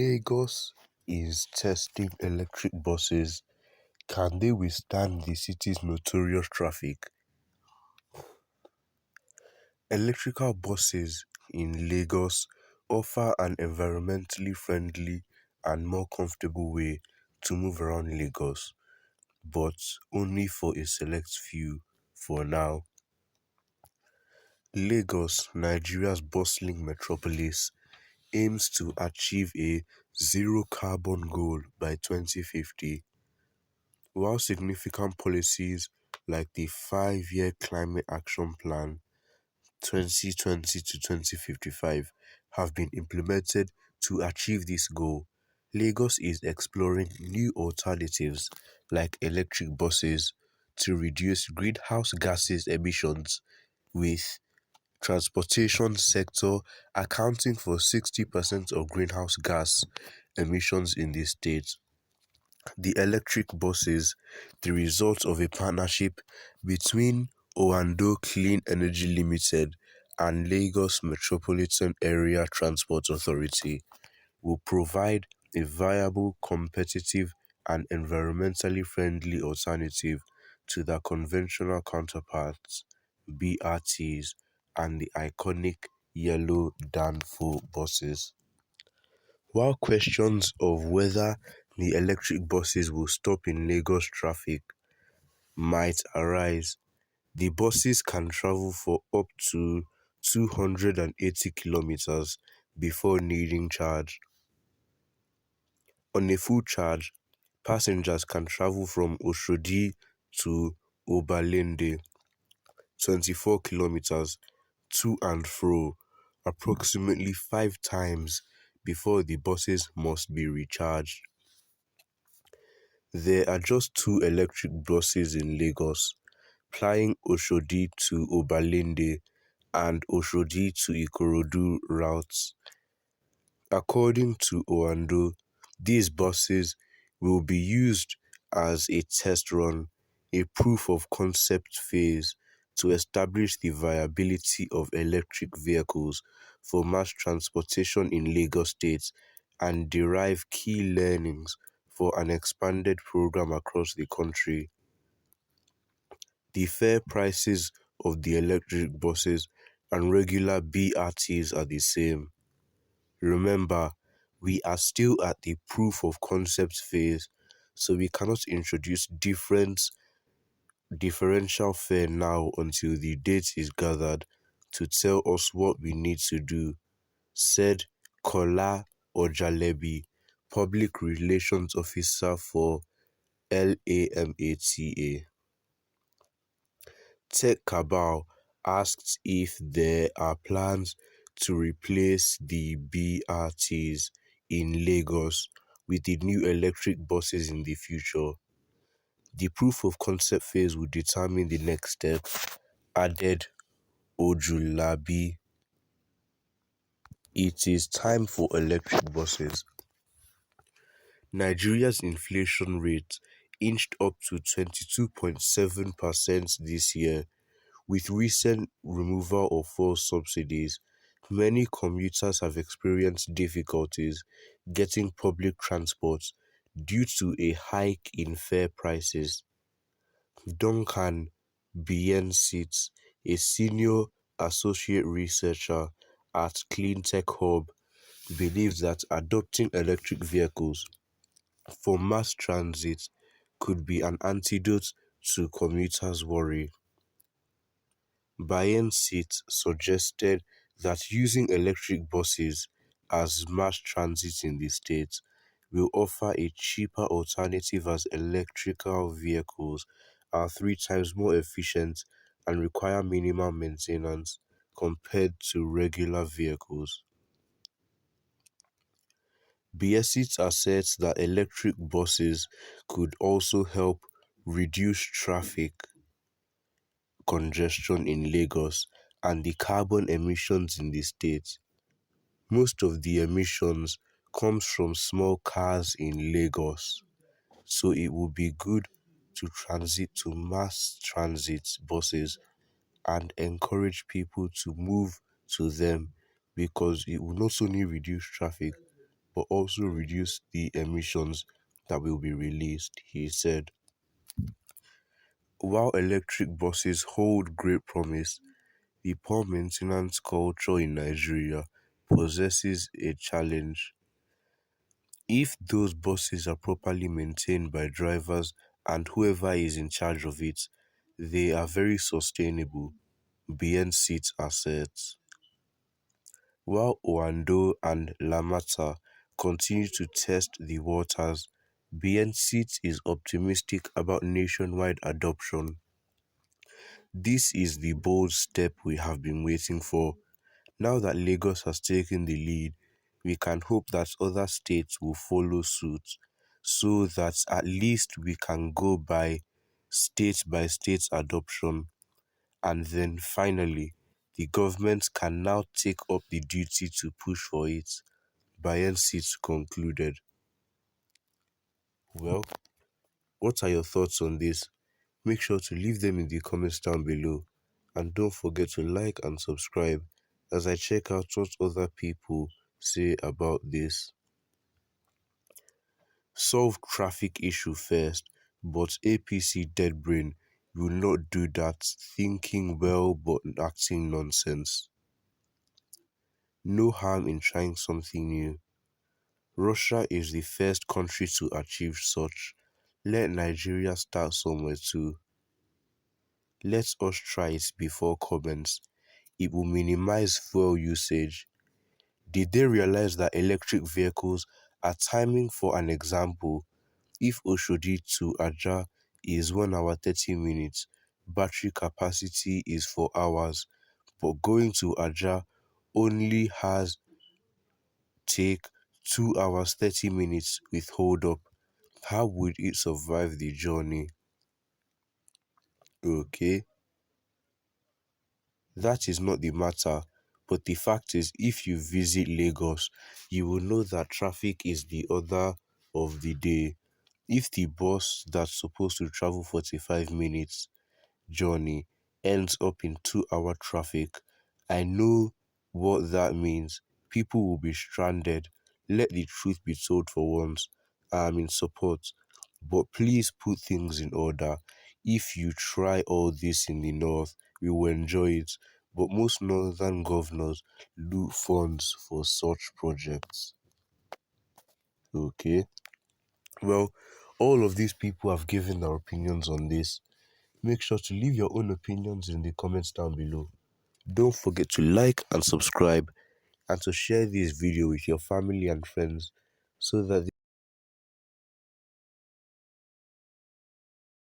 Lagos is testing electric buses. Can they withstand the city's notorious traffic? Electrical buses in Lagos offer an environmentally friendly and more comfortable way to move around Lagos, but only for a select few for now. Lagos, Nigeria's bustling metropolis, aims to achieve a zero carbon goal by 2050. While significant policies like the 5-year Climate Action Plan 2020 to 2055 have been implemented to achieve this goal, Lagos is exploring new alternatives like electric buses to reduce greenhouse gases emissions, with transportation sector accounting for 60% of greenhouse gas emissions in the state. The electric buses, the result of a partnership between Oando Clean Energy Limited and Lagos Metropolitan Area Transport Authority, will provide a viable, competitive, and environmentally friendly alternative to their conventional counterparts, BRTs, and the iconic yellow Danfo buses. While questions of whether the electric buses will stop in Lagos traffic might arise, the buses can travel for up to 280 kilometers before needing charge. On a full charge, passengers can travel from Oshodi to Obalende, 24 kilometers, to and fro, approximately 5 times before the buses must be recharged. There are just 2 electric buses in Lagos, plying Oshodi to Obalende and Oshodi to Ikorodu routes. According to Oando, these buses will be used as a test run, a proof of concept phase, to establish the viability of electric vehicles for mass transportation in Lagos State and derive key learnings for an expanded program across the country. The fare prices of the electric buses and regular BRTs are the same. Remember, we are still at the proof of concept phase, so we cannot introduce differential fare now until the data is gathered to tell us what we need to do, said Kola Ojalebi, Public Relations Officer for LAMATA. Tech Cabal asked if there are plans to replace the BRTs in Lagos with the new electric buses in the future. The proof of concept phase will determine the next step, added Ojulabi. It is time for electric buses. Nigeria's inflation rate inched up to 22.7% this year. With recent removal of fuel subsidies, many commuters have experienced difficulties getting public transport due to a hike in fare prices. Duncan Biensit, a senior associate researcher at Cleantech Hub, believes that adopting electric vehicles for mass transit could be an antidote to commuters' worry. Biensit suggested that using electric buses as mass transit in the state will offer a cheaper alternative, as electrical vehicles are 3 times more efficient and require minimal maintenance compared to regular vehicles. Biensit asserts that electric buses could also help reduce traffic congestion in Lagos and the carbon emissions in the state. Most of the emissions comes from small cars in Lagos, so it would be good to transit to mass transit buses and encourage people to move to them, because it will not only reduce traffic but also reduce the emissions that will be released. He said, while electric buses hold great promise, the poor maintenance culture in Nigeria possesses a challenge. If those buses are properly maintained by drivers and whoever is in charge of it, they are very sustainable, beyond seat assets. While Oando and Lamata continue to test the waters, Beyond Seat is optimistic about nationwide adoption. This is the bold step we have been waiting for. Now that Lagos has taken the lead, we can hope that other states will follow suit so that at least we can go by state adoption. And then finally, the government can now take up the duty to push for it. Bayern concluded. Well, what are your thoughts on this? Make sure to leave them in the comments down below. And don't forget to like and subscribe as I check out what other people say about this. Solve traffic issue first, but APC dead brain will not do that, thinking well but acting nonsense. No harm in trying something new. Russia is the first country to achieve such. Let Nigeria start somewhere too. Let us try it before comments. It will minimize fuel usage. Did they realize that electric vehicles are timing? For an example, if Oshodi to Aja is 1 hour 30 minutes, battery capacity is for hours, but going to Aja only has take 2 hours 30 minutes with hold up. How would it survive the journey? Okay, that is not the matter. But the fact is, if you visit Lagos, you will know that traffic is the order of the day. If the bus that's supposed to travel 45 minutes journey ends up in 2 hour traffic, I know what that means. People will be stranded. Let the truth be told for once. I am in support. But please put things in order. If you try all this in the north, we will enjoy it. But most northern governors loot funds for such projects. Okay? Well, all of these people have given their opinions on this. Make sure to leave your own opinions in the comments down below. Don't forget to like and subscribe and to share this video with your family and friends so that